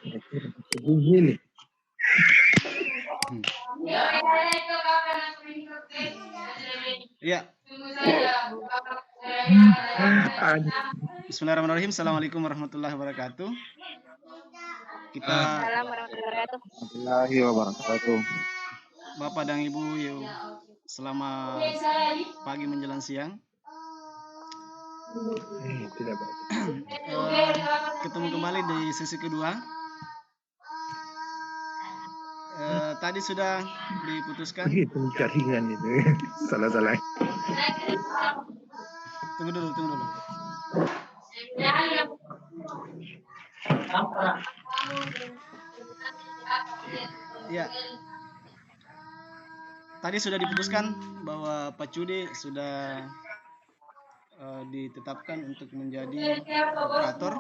Begini. Ya. Bismillahirrahmanirrahim. Assalamualaikum warahmatullahi wabarakatuh. Kita Warahmatullahi wabarakatuh. Bapak dan Ibu, selamat pagi menjelang siang. Tidak baik. Ketemu kembali di sesi kedua. Tadi sudah diputuskan. Itu jaringan itu. Salah. Tunggu dulu. Ya. Tadi sudah diputuskan bahwa Pak Cudi sudah ditetapkan untuk menjadi operator.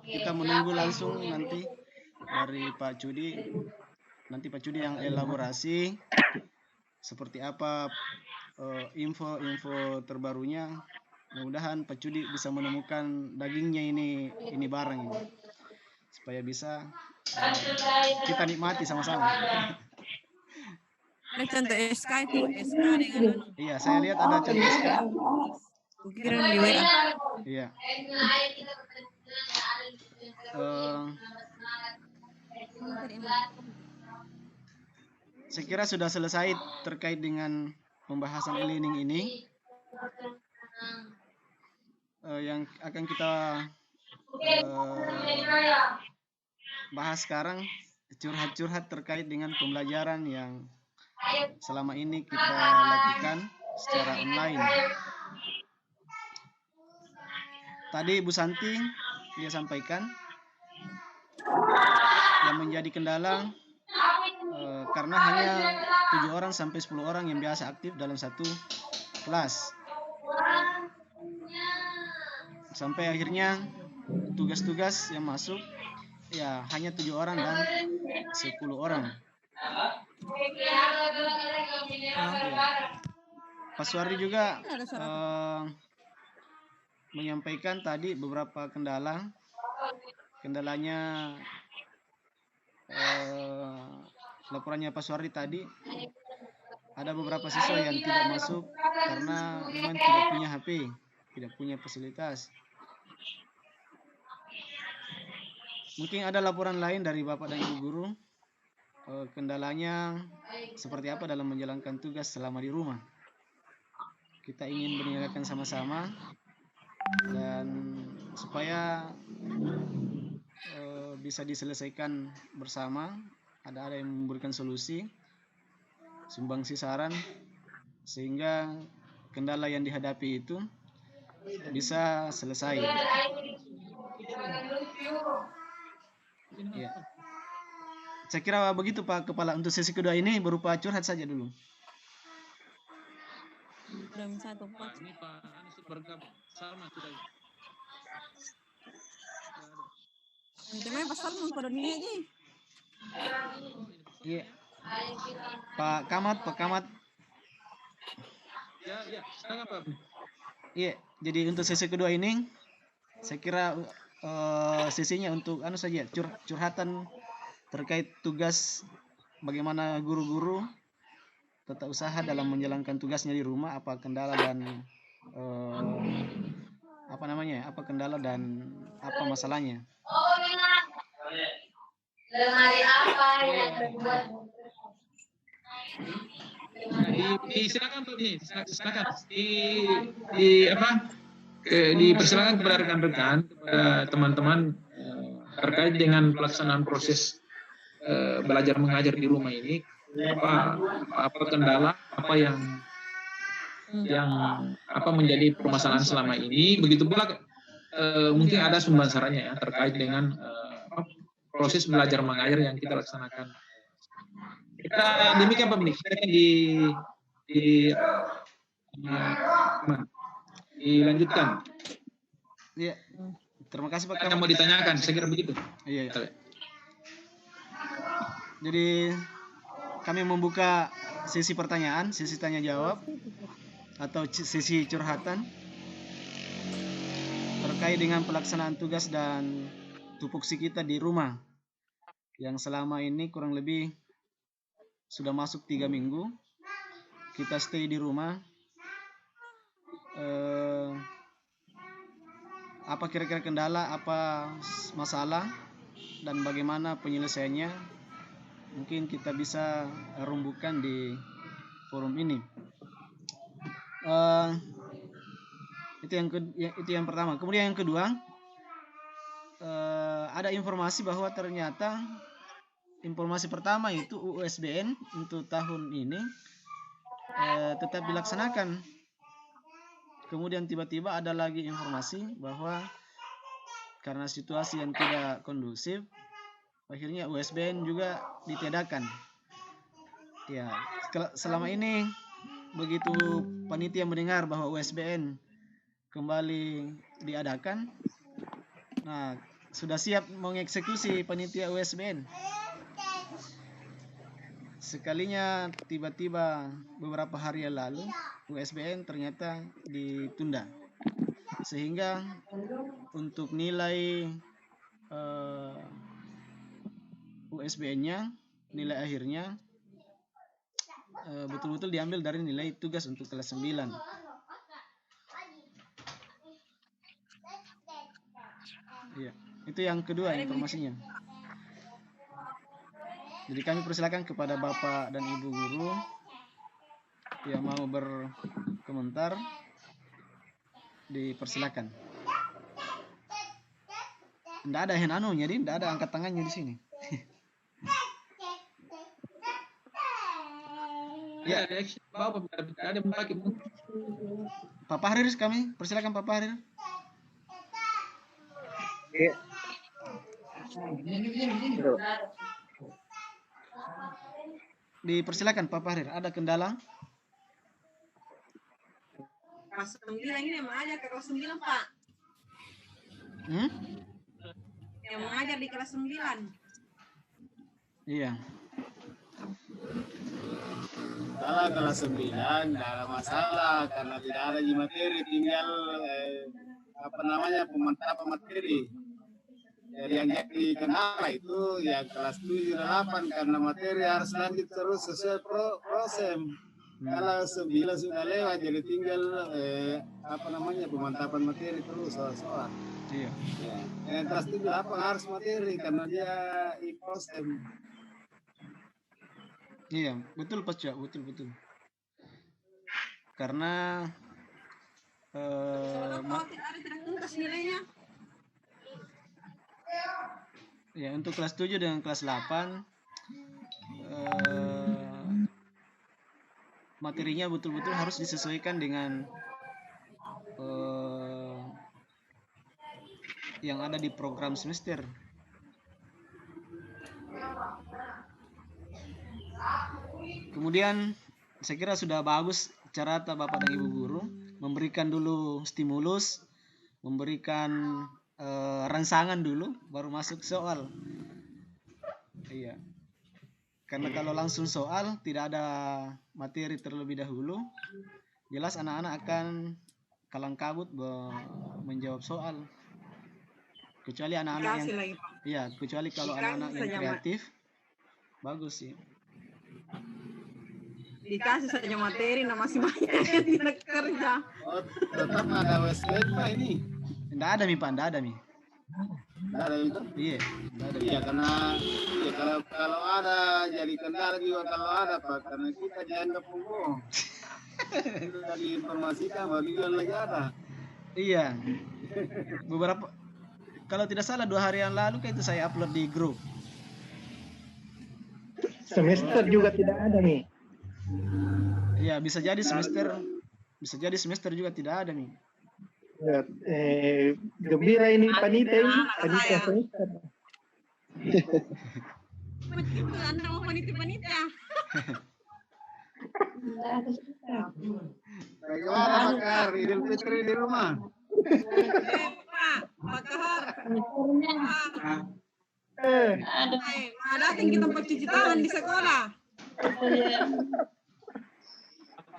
Kita menunggu langsung nanti dari Pak Cudi. Nanti Pak Cudi yang elaborasi seperti apa info terbarunya. Mudah-mudahan Pak Cudi bisa menemukan dagingnya ini barang ini, supaya bisa kita nikmati sama-sama. Ada contoh SK itu, SK dengan Iya, saya lihat ada contoh SK. kirim di WA. Iya. Saya kira sudah selesai terkait dengan pembahasan e-learning ini. Yang akan kita bahas sekarang curhat-curhat terkait dengan pembelajaran yang selama ini kita lakukan secara online. Tadi Bu Santi dia sampaikan yang menjadi kendala karena hanya 7 orang sampai 10 orang yang biasa aktif dalam satu kelas. Sampai akhirnya tugas-tugas yang masuk ya hanya 7 orang dan 10 orang. Pak Suardi juga menyampaikan tadi beberapa kendalanya laporannya Pak Suardi tadi ada beberapa siswa yang tidak masuk karena memang tidak punya HP, tidak punya fasilitas. Mungkin ada laporan lain dari Bapak dan Ibu guru, kendalanya seperti apa dalam menjalankan tugas selama di rumah. Kita ingin mendengarkan sama-sama dan supaya bisa diselesaikan bersama, ada yang memberikan solusi, sumbangsi saran, sehingga kendala yang dihadapi itu bisa selesai. Ya. Saya kira begitu Pak Kepala. Untuk sesi kedua ini berupa curhat saja dulu. Belum satu Pak. Ini Pak Anies bergabung. Salma sudah. Ini pasal mau pada dunia aja. Iya. Pak Kamat. Ya. Silakan Pak. Iya. Jadi untuk sesi kedua ini saya kira sesinya untuk saja curhatan terkait tugas, bagaimana guru-guru tata usaha dalam menjalankan tugasnya di rumah, apa kendala dan apa kendala dan apa masalahnya. Lemari apa yang terbuat? Silakan Pak nih, silakan dipersilakan kepada rekan-rekan, teman-teman terkait dengan pelaksanaan proses belajar mengajar di rumah ini, apa kendala, apa yang menjadi permasalahan selama ini, begitu pula mungkin ada sumbansarannya ya terkait dengan proses belajar mengajar yang kita laksanakan. Kita demikian Pak Benik, dilanjutkan. Iya. Terima kasih Pak. Ada yang mau ditanyakan, saya kira begitu. Iya. Jadi kami membuka sesi pertanyaan, sesi tanya jawab atau sesi curhatan terkait dengan pelaksanaan tugas dan tupoksi kita di rumah. yang selama ini kurang lebih sudah masuk 3 minggu kita stay di rumah. Apa kira-kira kendala, apa masalah, dan bagaimana penyelesaiannya, mungkin kita bisa rumbukan di forum ini. Itu yang pertama. Kemudian yang kedua, ada informasi bahwa ternyata informasi pertama itu USBN untuk tahun ini tetap dilaksanakan. Kemudian tiba-tiba ada lagi informasi bahwa karena situasi yang tidak kondusif, akhirnya USBN juga ditiadakan. Ya, selama ini begitu panitia mendengar bahwa USBN kembali diadakan, nah sudah siap mengeksekusi panitia USBN. Sekalinya tiba-tiba beberapa hari yang lalu USBN ternyata ditunda, sehingga untuk nilai USBN-nya, nilai akhirnya betul-betul diambil dari nilai tugas untuk kelas 9. Iya, itu yang kedua informasinya. Jadi kami persilakan kepada Bapak dan Ibu guru yang mau berkomentar, dipersilakan. Tidak ada hand anunya, jadi tidak ada angkat tangannya di sini. Ya, Bapak ada pakai. Pak Fahrir, kami persilakan Pak Fahrir. Dipersilakan Pak Fahrir, ada kendala? Kelas 9 ini yang mengajar ke kelas 9, Pak. Yang mengajar di kelas 9. Iya. Kalau kelas 9 tidak ada masalah karena tidak ada di materi, tinggal pemantapan materi. Jadi yang jadi kendala itu ya kelas 7 dan 8 karena materi harus lanjut terus sesuai proses. Kalau 9 sudah lewat, jadi tinggal pemantapan materi terus soal-soal. Iya. Ya. Yang kelas 7 8 harus materi karena dia proses. Iya, betul Pak Cak, betul. Karena Kalau tidak tuntas nilainya. ya untuk kelas 7 dengan kelas 8 materinya betul-betul harus disesuaikan dengan yang ada di program semester. Kemudian saya kira sudah bagus cara Bapak dan Ibu guru memberikan dulu stimulus, memberikan rangsangan dulu baru masuk soal. Iya. Karena kalau langsung soal tidak ada materi terlebih dahulu, jelas anak-anak akan kalang kabut menjawab soal. Kecuali anak-anak yang kecuali kalau anak-anak yang kreatif, bagus sih. Dikasih saja materi, masih banyak yang tidak kerja. Oh, tetap ada USBN Pak ini. Tidak ada Mi Pak, tidak ada Mi. Tidak ada itu. Iya, tidak ada. Iya karena kalau ada jadi kendala juga kalau ada Pak, karena kita dianggap umum. Sudah diinformasikan bahwa juga lagi ada. Iya. Beberapa, kalau tidak salah 2 hari yang lalu itu saya upload di grup. Semester juga tidak ada nih. Iya, bisa jadi semester juga tidak ada nih. Ya, gembira ini panitia semester. Anda mau panitia. Bagaimana Bakar? Idul Fitri di rumah? Pak Kahar. Ada tinggi tempat cuci tangan di sekolah.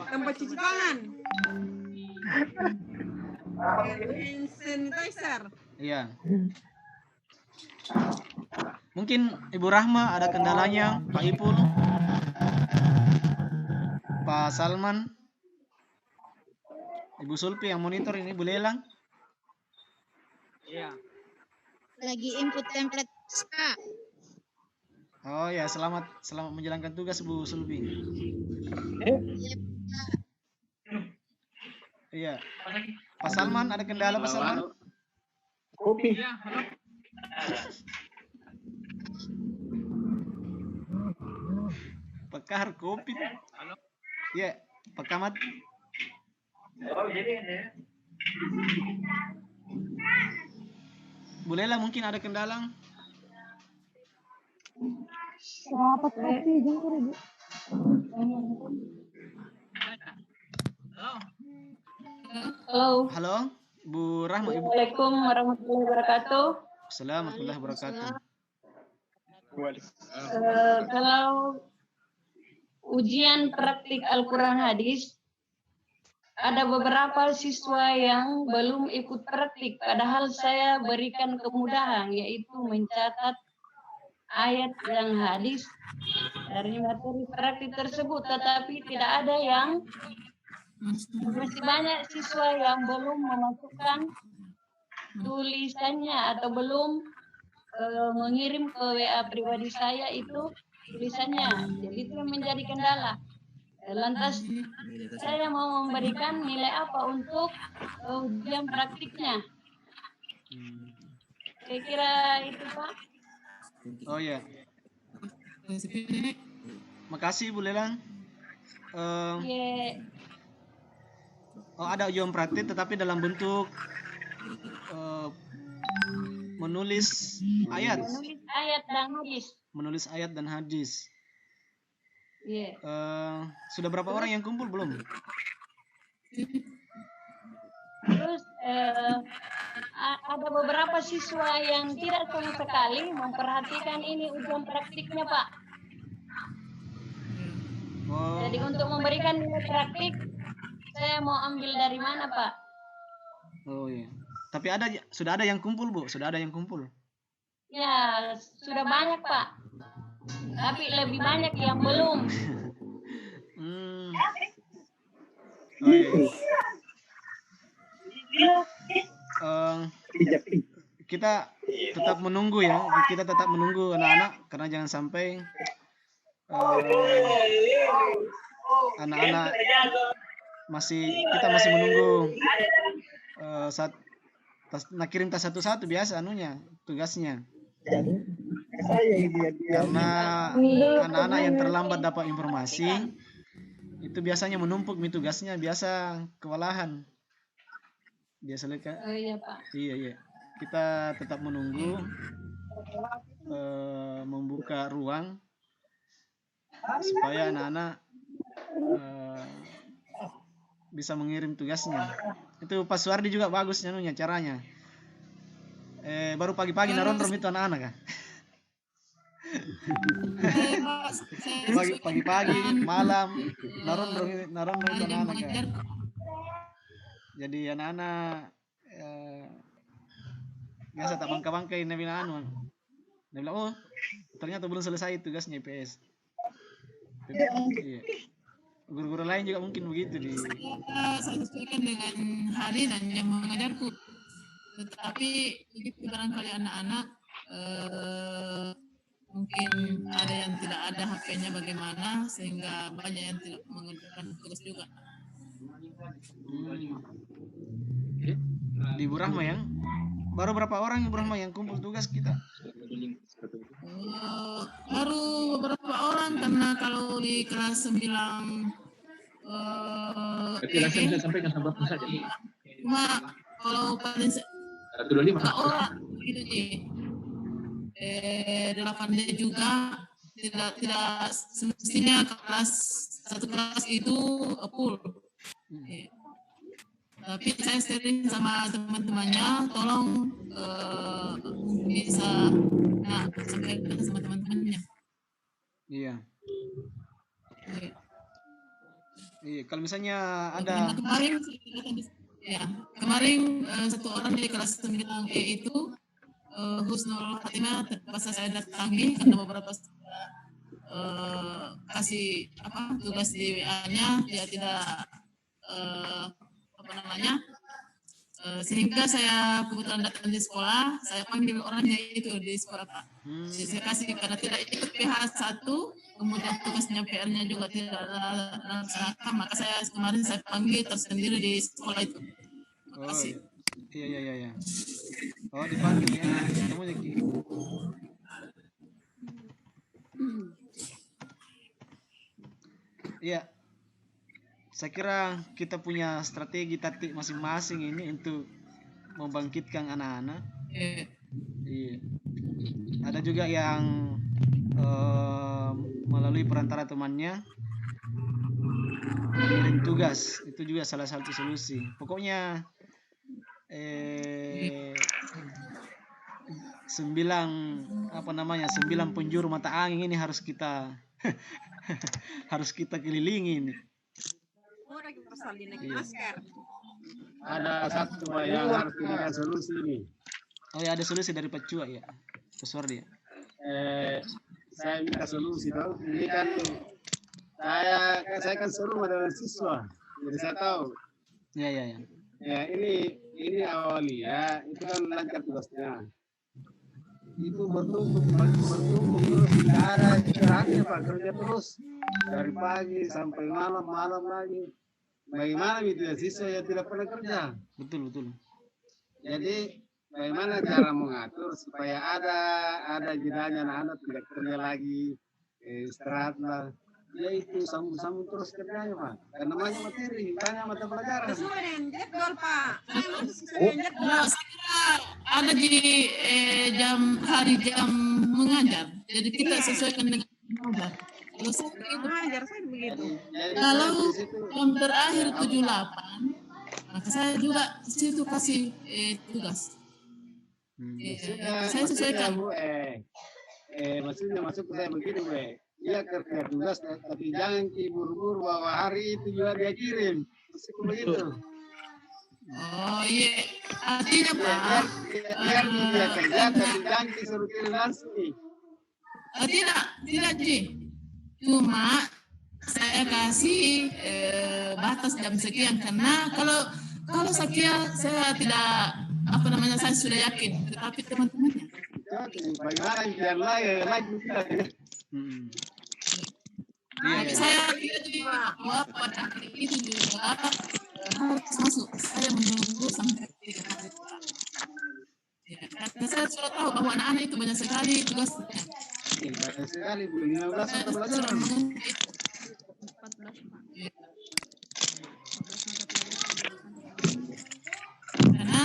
Tempat cuci tangan. Hand sanitizer. Iya. Mungkin Ibu Rahma ada kendalanya, Pak Ipul, Pak Salman, Ibu Sulpi yang monitor ini, Bu Lelang. Lagi input template, Pak. Oh ya, selamat menjalankan tugas Bu Sulpi. Iya. Pak Salman ada kendala, Pak Salman? Kopi. Pekar kopi. Iya, Pak Kamat. Bu Lela mungkin ada kendala? Dapat kopi jengkur Ibu. Halo. Halo, Bu Rahma, Ibu. Assalamualaikum warahmatullahi wabarakatuh. Assalamualaikum warahmatullahi wabarakatuh. Kalau ujian praktik Al-Quran hadis, ada beberapa siswa yang belum ikut praktik, padahal saya berikan kemudahan, yaitu mencatat ayat yang hadis dari materi praktik tersebut, tetapi tidak ada yang, masih banyak siswa yang belum memasukkan tulisannya atau belum mengirim ke WA pribadi saya itu tulisannya. Jadi itu yang menjadi kendala. Lantas saya mau memberikan nilai apa untuk ujian praktiknya? Saya kira itu, Pak. Oh ya. Makasih Bu Lelang. Ye. Oh, ada ujian praktik tetapi dalam bentuk menulis ayat. Menulis ayat dan hadis. Menulis ayat dan hadis. Ye. Sudah berapa orang yang kumpul belum? Terus ada beberapa siswa yang tidak sama sekali memperhatikan ini ujian praktiknya, Pak. Oh, Jadi untuk memberikan nilai praktik, saya mau ambil dari mana, Pak? oh iya. Tapi sudah ada yang kumpul, Bu. Sudah ada yang kumpul. Ya, sudah banyak, Pak. Tapi lebih banyak yang belum. Oh iya. Kita tetap menunggu ya. Kita tetap menunggu anak-anak karena jangan sampai anak-anak kita masih menunggu saat kirim tas satu-satu biasa tugasnya. Karena anak-anak yang terlambat dapat informasi itu biasanya menumpuk tugasnya, biasa kewalahan. Biasa Oh iya, Pak. Iya. Kita tetap menunggu, membuka ruang supaya anak-anak bisa mengirim tugasnya. Itu Pak Suardi juga bagus caranya. Baru pagi-pagi narondrom itu anak-anak kan. Pagi-pagi, malam narondrom itu anak-anak kan. Jadi anak-anak biasa tak bangka-bangkai dia bilang oh ternyata belum selesai tugasnya IPS. Iya. Guru-guru lain juga mungkin begitu saya sesuaikan dengan hari dan yang mengajarku, tetapi begitu barangkali anak-anak mungkin ada yang tidak ada HP-nya bagaimana sehingga banyak yang tidak mengerjakan tugas juga. Di Ibu Rahma yang baru berapa orang Ibu Rahma yang kumpul tugas kita? Baru beberapa orang, karena kalau di kelas 9 saya sampaikan sampai saja. cuma kalau paling 125 orang gitu sih. 8 juga tidak semestinya satu kelas itu full. Tapi saya sharing sama teman-temannya, tolong bisa sampaikan sama teman-temannya. Iya. Iya, kalau misalnya ada kemarin satu orang dari kelas 9E itu Husnul Khotimah terpaksa saya datangi karena beberapa kasih tugas di WA-nya dia tidak sehingga saya kebetulan datang di sekolah, saya panggil orangnya itu di sekolah Pak. Jadi saya kasih karena tidak ikut PH1, kemudian tugasnya PR-nya juga tidak laksanakan, maka kemarin saya panggil tersendiri di sekolah itu. Terima kasih. Iya. Oh, dipanggil ya. Kamu Ki. Iya. Saya kira kita punya strategi taktik masing-masing ini untuk membangkitkan anak-anak. Iya. Ada juga yang melalui perantara temannya mengirim tugas, itu juga salah satu solusi. Pokoknya 9 penjuru mata angin ini harus kita harus kita kelilingi ini. Ada satu yang harus diberikan solusi ini. Oh ya, ada solusi dari Pak Cua ya, Pesuar dia. Saya minta solusi tahu. Ini kan saya kan serumah dengan siswa, jadi saya tahu. Ya. Ya ini Aulia itu kan lancar tugasnya. Itu bertumpuk terus tidak ada istirahatnya Pak, kerja terus dari pagi sampai malam lagi. Bagaimana gitu ya siswa yang tidak pernah kerja? Betul. Jadi bagaimana cara mengatur supaya ada jedanya anak-anak tidak kerja lagi, istirahat lah. Ya itu sambung terus kerjanya Pak. Karena banyak materi, banyak mata pelajaran. Sesuai dengan jadwal Pak. Saya kira ada di jam mengajar. Jadi kita sesuaikan dengan mengajar. Kalau saya Mengajar saya begitu. kalau jam terakhir 78, maka saya juga situ kasih tugas. Saya sesuaikan. Maksudnya masuk ke saya begini Bu. Iya kerja tugas tapi jangan buru-buru bahwa hari itu juga dia kirim. Masuk begitu. Oh iya, artinya Pak. Biar dia kerja tapi jangan disuruh kirim langsung. Tidak Ji. Cuma saya kasih batas jam sekian karena kalau sekian saya tidak saya sudah yakin, tetapi teman-temannya. Bagaimana biar lagi Saya lihat juga bahwa pada hari itu juga harus masuk. Saya menunggu sampai 3 hari. Karena saya sudah tahu bahwa anak-anak itu banyak sekali tugasnya. Banyak sekali Bu, 15 mata pelajaran. Karena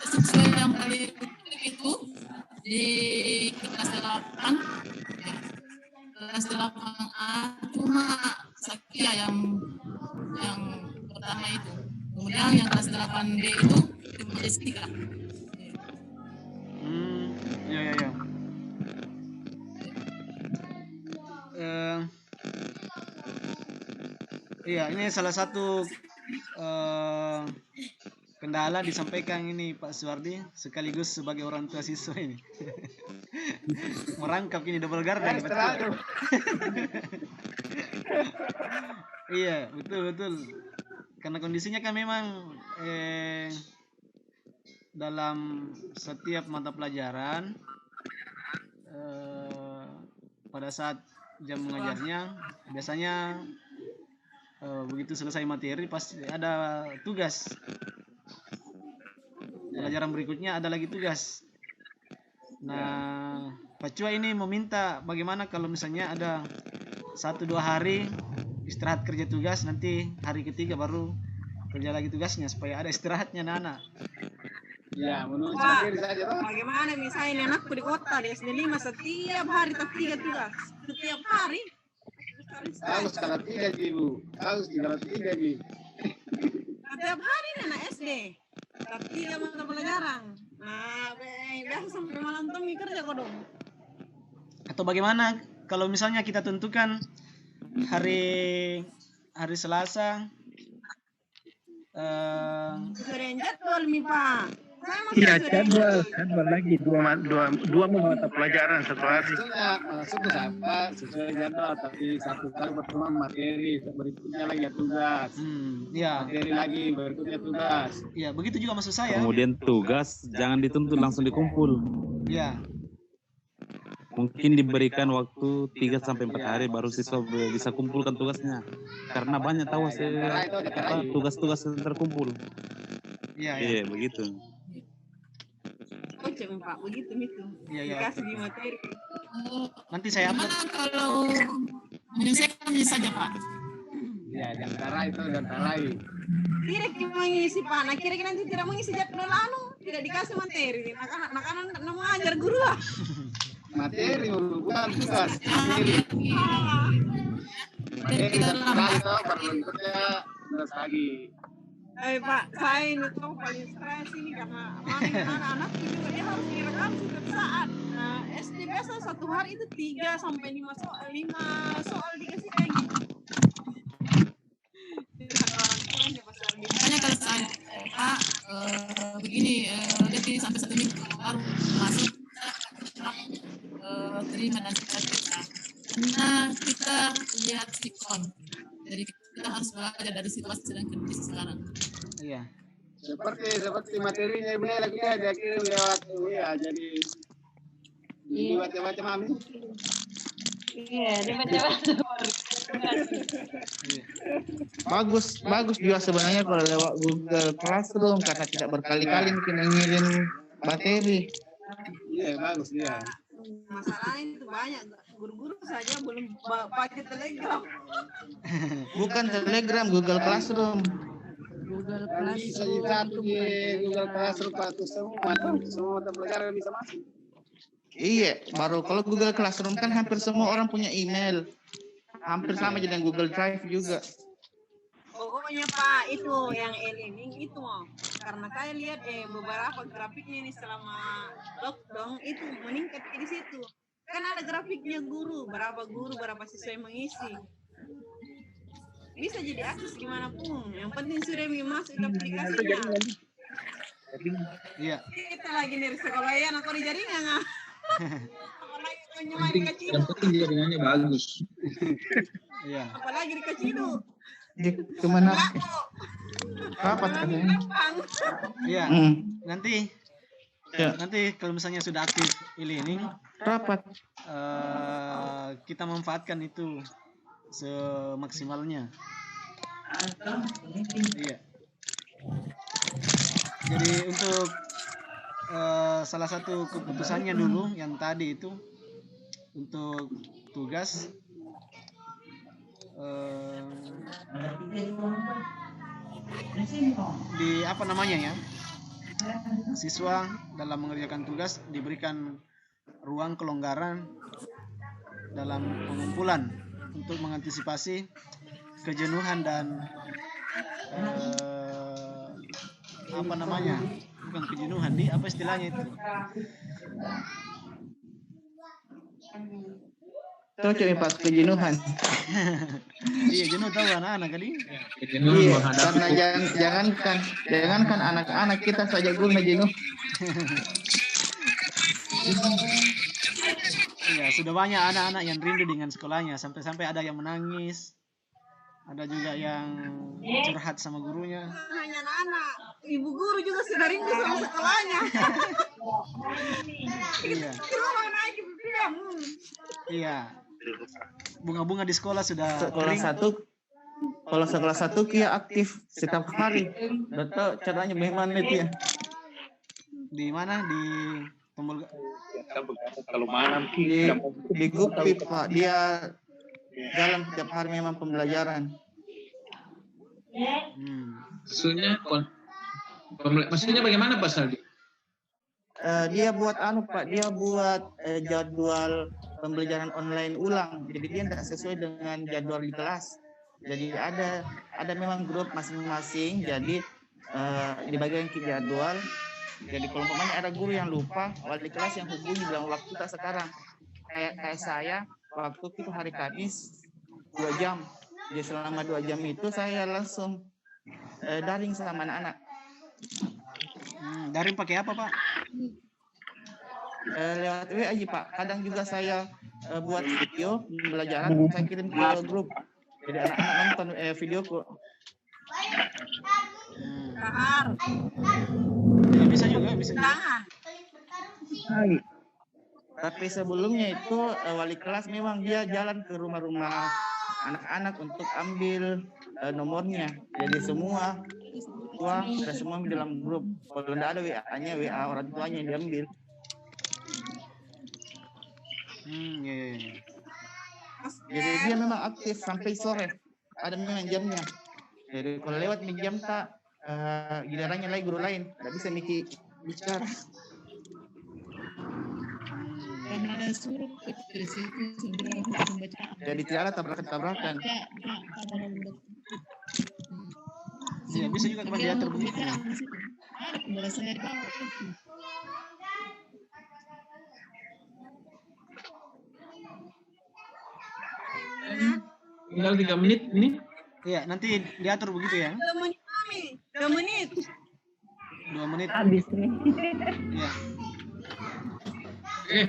sesuai yang paling itu di kelas 8 A cuma Sakia yang pertama itu. Kemudian yang kelas 8B itu cuma Jessica. Ya. Iya, ini salah satu kendala disampaikan ini Pak Suwardi sekaligus sebagai orang tua siswa ini. Merangkap ini double garden. Iya, betul. Karena kondisinya kan memang dalam setiap mata pelajaran pada saat jam mengajarnya biasanya begitu selesai materi pasti ada tugas. Pelajaran berikutnya ada lagi tugas. Nah, Pak Cua ini meminta bagaimana kalau misalnya ada 1-2 hari istirahat kerja tugas, nanti hari ketiga baru kerja lagi tugasnya supaya ada istirahatnya anak-anak. Ya, menurut Pak, saya saja Pak. bagaimana misalnya anakku di kota di SD 5 setiap hari tak 3 tugas. Setiap hari. Harus kalau 3 Bu. Harus kalau 3 Ji. Setiap hari anak SD. Tak 3 mata pelajaran. Nah, biasa sampai malam tuh kerja kok dong. Atau bagaimana kalau misalnya kita tentukan hari Selasa Sering jadwal mi Pak. Iya, jadwal lagi dua mata pelajaran satu hari. Maksudnya apa sesuai jadwal, tapi satu kali pertemuan materi, berikutnya lagi tugas. Ya. Materi lagi, berikutnya tugas. Ya, begitu juga maksud saya. Kemudian tugas jangan dituntut langsung dikumpul. Ya. Mungkin diberikan waktu 3-4 hari baru siswa bisa kumpulkan tugasnya. Karena banyak tahu tugas-tugas terkumpul. Iya, begitu. Oh, cuma Pak, begitu itu. Iya. Dikasih di materi. Nanti saya upload. Kalau menyelesaikan saja Pak. Ya, antara itu dan lain. Kira mengisi Pak, nah kira-kira nanti tidak mengisi jadwal tidak dikasih materi. Makanan mau ngajar guru lah. Materi bukan tugas. Materi dan lain itu berbentuknya tugas lagi. Pak, saya ini tuh paling stres ini karena anak-anak juga dia harus direkam setiap saat. Nah, SD biasa satu hari itu 3 sampai 5 soal dikasih kayak gitu. Makanya kalau saya Pak begini, jadi sampai 1 minggu baru masuk terima dan kita. Nah, kita lihat sikon. Jadi kita harus belajar dari situasi dan kondisi sekarang. Iya. Seperti materinya Ibu lagi dia kirim lewat WA, jadi macam-macam Mami. Iya, dibaca-baca. Bagus juga sebenarnya kalau lewat Google Classroom karena tidak berkali-kali mungkin ngirim materi. Iya, bagus dia. Masalahnya itu banyak guru-guru saja belum pakai Telegram. Bukan Telegram, Google Classroom. Google Bisa satu di Google Classroom patuh semua mata pelajaran bisa masuk. Iya, baru kalau Google Classroom kan hampir semua orang punya email. Hampir sama aja dengan Google Drive juga. Pokoknya Pak, itu yang e-learning itu karena saya lihat beberapa grafiknya ini selama lockdown itu meningkat di situ. Kan ada grafiknya guru, berapa siswa yang mengisi. Bisa jadi akses dimanapun. Yang penting sudah masuk ke aplikasinya. Iya. Kita lagi dari sekolah ya, aku di jaringan nggak? Apalagi nyemari kecil. Yang penting jaringannya bagus. Iya. Apalagi di kecil. Kemana? Rapat katanya. Iya. Nanti kalau misalnya sudah aktif e-learning, rapat. Kita manfaatkan itu semaksimalnya. Iya. Jadi untuk salah satu keputusannya dulu yang tadi itu untuk tugas di apa namanya ya, siswa dalam mengerjakan tugas diberikan ruang kelonggaran dalam pengumpulan untuk mengantisipasi kejenuhan dan apa namanya, bukan kejenuhan, di apa istilahnya itu, cocok pas kejenuhan. iya, jenuh tahu anak-anak kali. Iya, karena jangankan anak-anak kita saja guna jenuh. Iya, sudah banyak anak-anak yang rindu dengan sekolahnya, sampai-sampai ada yang menangis, ada juga yang curhat sama gurunya. Hanya anak-anak, ibu guru juga sudah rindu sama sekolahnya. Iya. Iya. Bunga-bunga di sekolah sudah sekolah kering. Kalau sekolah 1 Kia aktif setiap hari. Betul, caranya bagaimana itu ya? Di mana? Di tombol kalau mana di Gupi Pak, dia jalan setiap hari memang pembelajaran. Maksudnya bagaimana Pak Saldi? Dia buat Pak, dia buat jadwal pembelajaran online ulang. Jadi dia tidak sesuai dengan jadwal di kelas. Jadi ada memang grup masing-masing. Jadi dibagikan ke jadwal. Jadi kalau umpamanya ada guru yang lupa, wali kelas yang hubungi bilang waktu tak sekarang. Kayak saya, waktu itu hari Kamis 2 jam. Jadi selama 2 jam itu saya langsung daring sama anak-anak. Daring pakai apa, Pak? Lewat WA aja, Pak. Kadang juga saya buat video pembelajaran, saya kirim ke grup. Jadi anak-anak nonton videoku. Kahar. Ya, bisa juga, bisa juga. Tapi sebelumnya itu wali kelas memang dia jalan ke rumah-rumah anak-anak untuk ambil nomornya. Jadi semua tua ada semua di dalam grup. Kalau tidak ada WA-nya, WA orang tuanya yang diambil. Iya. Jadi dia memang aktif sampai sore. Ada memang jamnya. Jadi kalau lewat di jam tak gilirannya lagi guru lain, tidak bisa Miki bicara. Karena ada suruh di situ sebelum pembacaan. Jadi tidak ada tabrakan-tabrakan. Iya, bisa juga Pak diatur begitu. Boleh saya tahu. Tinggal 3 menit ini. Iya, nanti diatur begitu ya. 2 menit kami. 2 menit. 2 menit. Habis nih. Iya. Oke.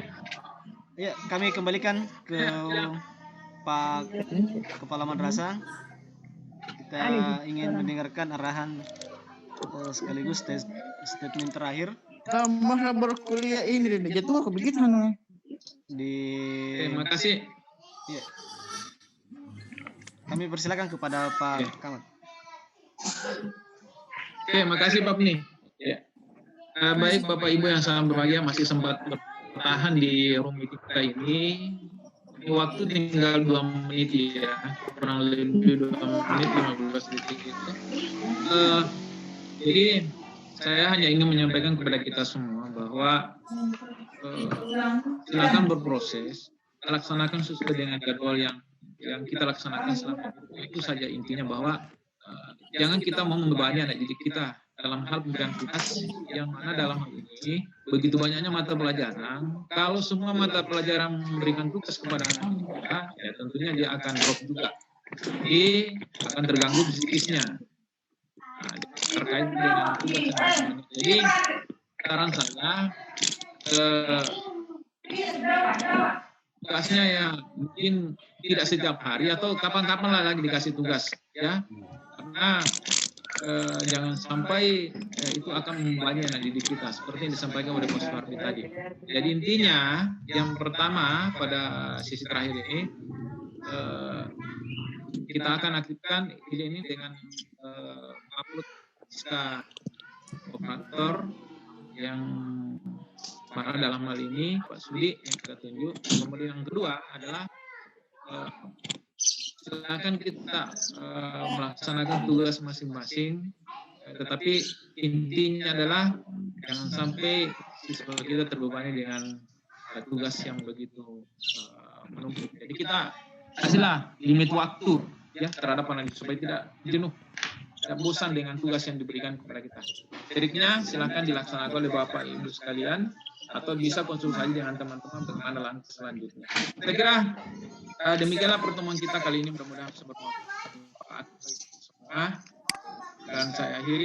Ya, kami kembalikan ke Pak Kepala Madrasah. Kita ingin mendengarkan arahan sekaligus statement terakhir Tambah berkuliah ini jatuh aku begitu di. Terima kasih. Ya. Kami persilakan kepada Pak Kamat. Oke, makasih Pak Pni. Ya. Baik Bapak Ibu yang sangat berbahagia masih sempat bertahan di room meeting kita ini. Ini waktu tinggal 2 menit ya, kurang lebih 2 menit 15 detik itu. Jadi saya hanya ingin menyampaikan kepada kita semua bahwa silakan berproses, laksanakan sesuai dengan jadwal yang kita laksanakan selama itu saja intinya, bahwa jangan kita mau membebani anak didik kita dalam hal pemberian tugas, yang mana dalam hal ini begitu banyaknya mata pelajaran. Kalau semua mata pelajaran memberikan tugas kepada anak kita, ya tentunya dia akan drop juga, jadi akan terganggu psikisnya. Nah, terkait dengan tugas. Jadi saran saya tugasnya ya mungkin tidak setiap hari atau kapan-kapan lah lagi dikasih tugas ya, karena jangan sampai itu akan membebani anak didik kita seperti yang disampaikan oleh Pak Suhardi tadi. Jadi intinya yang pertama pada sisi terakhir ini kita akan aktifkan ini dengan upload SK operator yang mana dalam hal ini Pak Sudi yang kita tunjuk. Kemudian yang kedua adalah silakan kita melaksanakan tugas masing-masing, tetapi intinya adalah jangan sampai siswa kita terbebani dengan tugas yang begitu menumpuk. Jadi kita kasihlah limit waktu ya terhadap anak supaya tidak jenuh, tidak bosan dengan tugas yang diberikan kepada kita. Triknya silakan dilaksanakan oleh Bapak Ibu sekalian, atau bisa konsultasi dengan teman-teman bagaimana langkah selanjutnya. Saya kira demikianlah pertemuan kita kali ini, mudah-mudahan bisa bermanfaat bagi semua. Dan saya akhiri.